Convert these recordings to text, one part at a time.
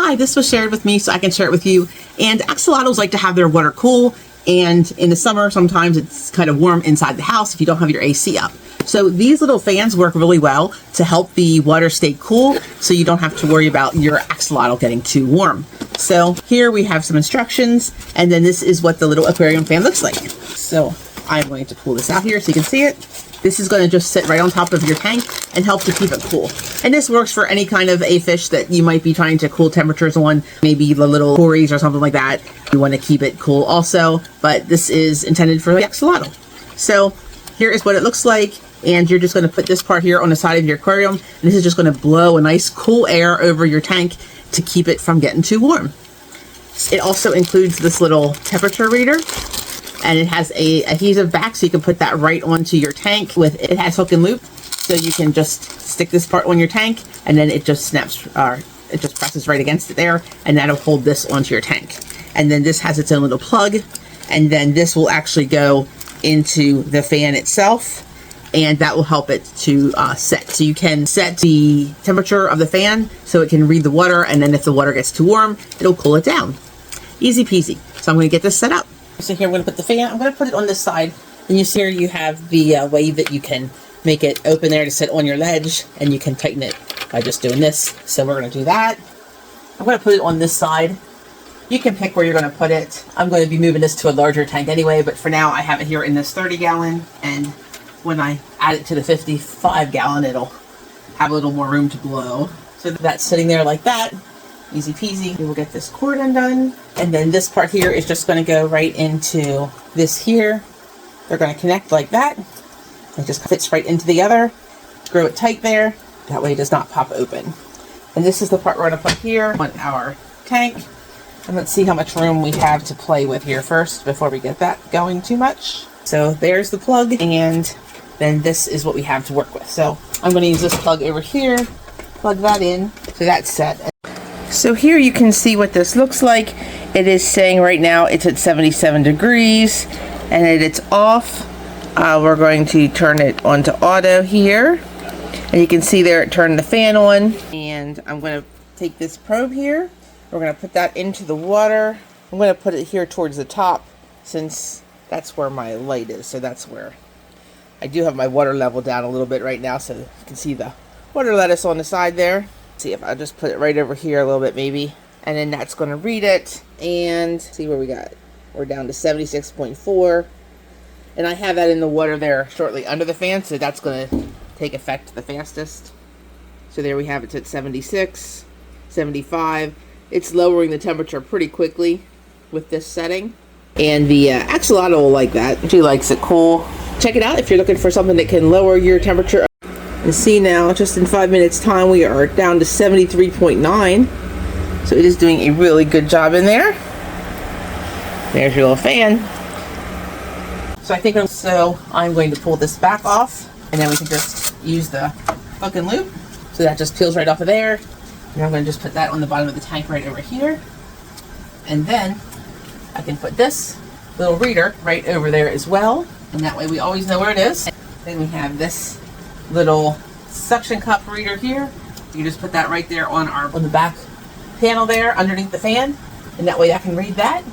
hi, this was shared with me so I can share it with you. And axolotls like to have their water cool. And in the summer, sometimes it's kind of warm inside the house if you don't have your AC up. So these little fans work really well to help the water stay cool so you don't have to worry about your axolotl getting too warm. So here we have some instructions, and then this is what the little aquarium fan looks like. So I'm going to pull this out here so you can see it. This is going to just sit right on top of your tank and help to keep it cool. And this works for any kind of a fish that you might be trying to cool temperatures on, maybe the little cories or something like that. You want to keep it cool also, but this is intended for the axolotl. So here is what it looks like. And you're just going to put this part here on the side of your aquarium. And this is just going to blow a nice cool air over your tank to keep it from getting too warm. It also includes this little temperature reader. And it has a adhesive back, so you can put that right onto your tank. It has hook and loop, so you can just stick this part on your tank, and then it just snaps, it just presses right against it there, and that'll hold this onto your tank. And then this has its own little plug, and then this will actually go into the fan itself, and that will help it to set. So you can set the temperature of the fan so it can read the water, and then if the water gets too warm, it'll cool it down. Easy peasy. So I'm going to get this set up. So here I'm going to put the fan, I'm going to put it on this side, and you see here you have the way that you can make it open there to sit on your ledge, and you can tighten it by just doing this. So we're going to do that. I'm going to put it on this side. You can pick where you're going to put it. I'm going to be moving this to a larger tank anyway, but for now I have it here in this 30-gallon, and when I add it to the 55-gallon, it'll have a little more room to blow. So that's sitting there like that. Easy peasy. We will get this cord undone. And then this part here is just going to go right into this here. They're going to connect like that. It just fits right into the other. Screw it tight there. That way it does not pop open. And this is the part we're going to put here on our tank. And let's see how much room we have to play with here first before we get that going too much. So there's the plug, and then this is what we have to work with. So I'm going to use this plug over here, plug that in. So that's set. So here you can see what this looks like. It is saying right now it's at 77 degrees and it's off. We're going to turn it on to auto here. And you can see there it turned the fan on. And I'm going to take this probe here. We're going to put that into the water. I'm going to put it here towards the top since that's where my light is. So that's where I do have my water level down a little bit right now. So you can see the water lettuce on the side there. See if I just put it right over here a little bit maybe, and then that's going to read it and see where we got. We're down to 76.4, and I have that in the water there shortly under the fan, so that's going to take effect the fastest. So there we have it at 76, 75. It's lowering the temperature pretty quickly with this setting, and the axolotl will like that. She likes it cool. Check it out if you're looking for something that can lower your temperature. And see now, just in 5 minutes time, we are down to 73.9. So it is doing a really good job in there. There's your little fan. So I think I'm going to pull this back off, and then we can just use the hook and loop. So that just peels right off of there. And I'm going to just put that on the bottom of the tank right over here. And then I can put this little reader right over there as well. And that way we always know where it is. And then we have this little suction cup reader here. You can just put that right there on the back panel there underneath the fan, and that way I can read that.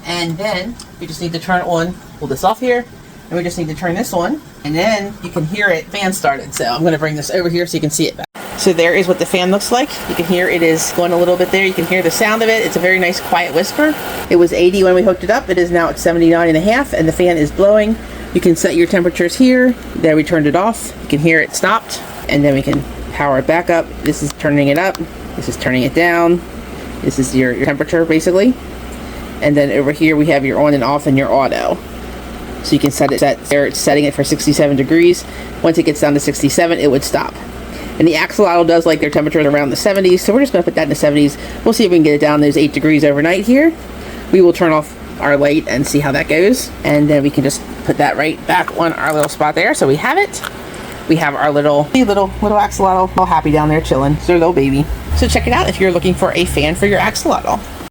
And then you just need to turn on, pull this off here, and we just need to turn this on, and then you can hear it fan started. So I'm going to bring this over here so you can see it back. So there is what the fan looks like. You can hear it is going a little bit there. You can hear the sound of it. It's a very nice quiet whisper. It was 80 when we hooked it up. It is now at 79.5, and the fan is blowing. You can set your temperatures here. There we turned it off. You can hear it stopped, and then we can power it back up. This is turning it up. This is turning it down. This is your temperature basically. And then over here we have your on and off and your auto. So you can set it there. It's setting it for 67 degrees. Once it gets down to 67, it would stop. And the axolotl does like their temperature around the 70s, so we're just going to put that in the 70s. We'll see if we can get it down those 8 degrees overnight here. We will turn off our light and see how that goes, and then we can just put that right back on our little spot there. So we have it. We have our little axolotl all happy down there chilling. It's their little baby. So check it out if you're looking for a fan for your axolotl.